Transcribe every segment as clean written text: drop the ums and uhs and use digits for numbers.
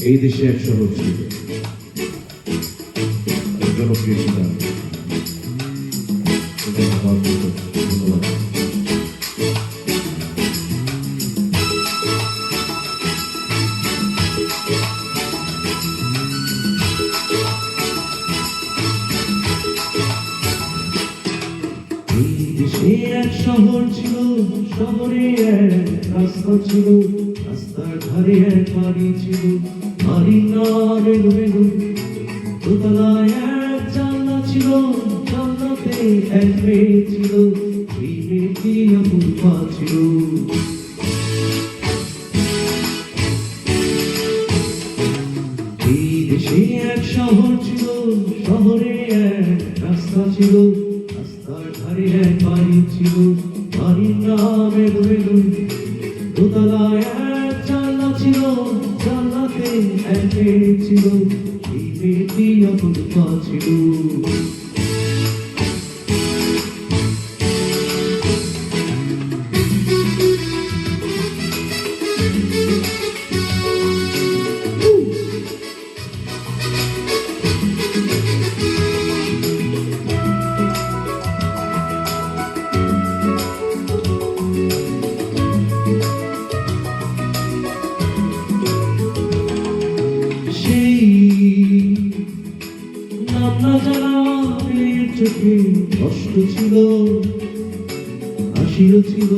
এই দেশে এক শহর ছিল, জনপ্রিয় ছিলাম। ধন্যবাদ। এই দেশে এক শহর ছিল, শহরে এক রাস্তা ছিল, রাস্তার ধারে এক বাড়ি ছিল, বাড়ির নাম এলোমেলো, দোতলায় এক জানলা ছিল, জানলাতে এক মেয়ে ছিল, সেই মেয়েটি অপূর্বা ছিল। এই দেশে এক শহর ছিল, শহরে এক রাস্তা ছিল, রাস্তার ধারে এক বাড়ি ছিল, বাড়ির নাম এলোমেলো, দোতলায় এক জানলা ছিল, জানলাতে এক মেয়ে ছিল, সেই মেয়েটি অপূর্বা ছিল। নাম না জানা মেয়ের চোখে কষ্ট ছিল, হাসিও ছিল।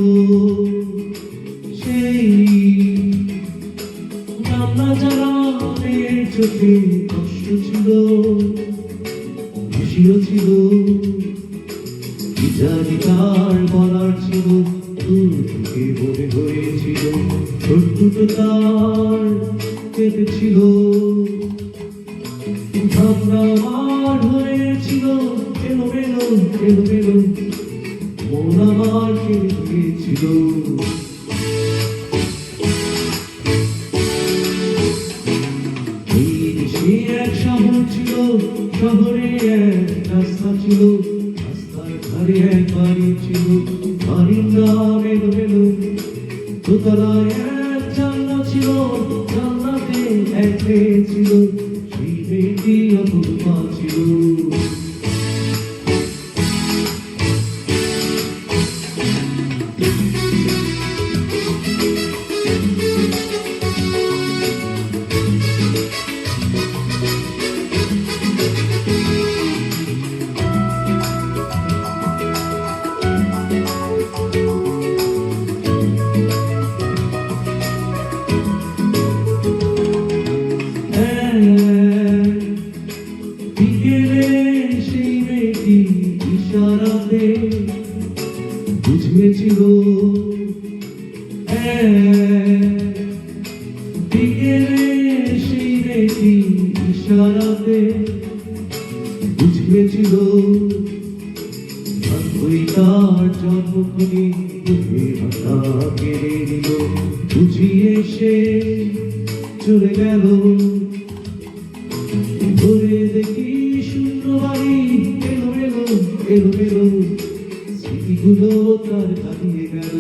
সেই নাম না জানা মেয়ের চোখে কষ্ট ছিল, হাসিও ছিল। কি জানি তার বলার ছিল, দূর থেকে মনে হয়েছিল, ছোট তার কেঁদেছিল। ভাবনা আমার হয়েছিল এলোমেলো এলোমেলো, মন আমার কেঁদে গিয়েছিল। এই দেশে এক শহর ছিল, শহরে এক রাস্তা ছিল, রাস্তার ধারে এক বাড়ি ছিল, বাড়ির নাম এলোমেলো, দোতলায় এক জানলা ছিল, জানলাতে এক মেয়ে ছিল, সেই মেয়েটি অপূর্বা ছিল। ইশারাতে বুঝিয়েছিল, বিকেলে সেই মেয়েটি ইশারাতে বুঝিয়েছিল, ওই তার জন্মভূমি বুকে ভাষা কেড়ে নিল, বুঝিয়ে সে চলে গেল। ঘুরে দেখি শূন্য বাড়ি, এলোমেলো এলোমেলো, স্মৃতিগুলো তার হারিয়ে গেল।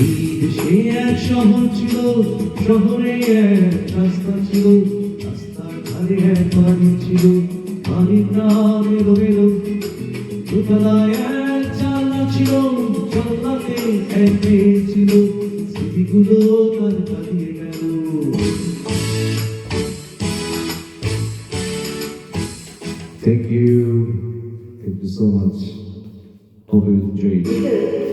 এই দেশে এক শহর ছিল, শহরে এক রাস্তা ছিল, রাস্তার ধারে এক বাড়ি ছিল, বাড়ির নাম এলোমেলো, দোতলায় এক জানলা ছিল, জানলাতে এক মেয়ে ছিল, স্মৃতিগুলো তার হারিয়ে গেল। Thank you so much. Hope you enjoyed.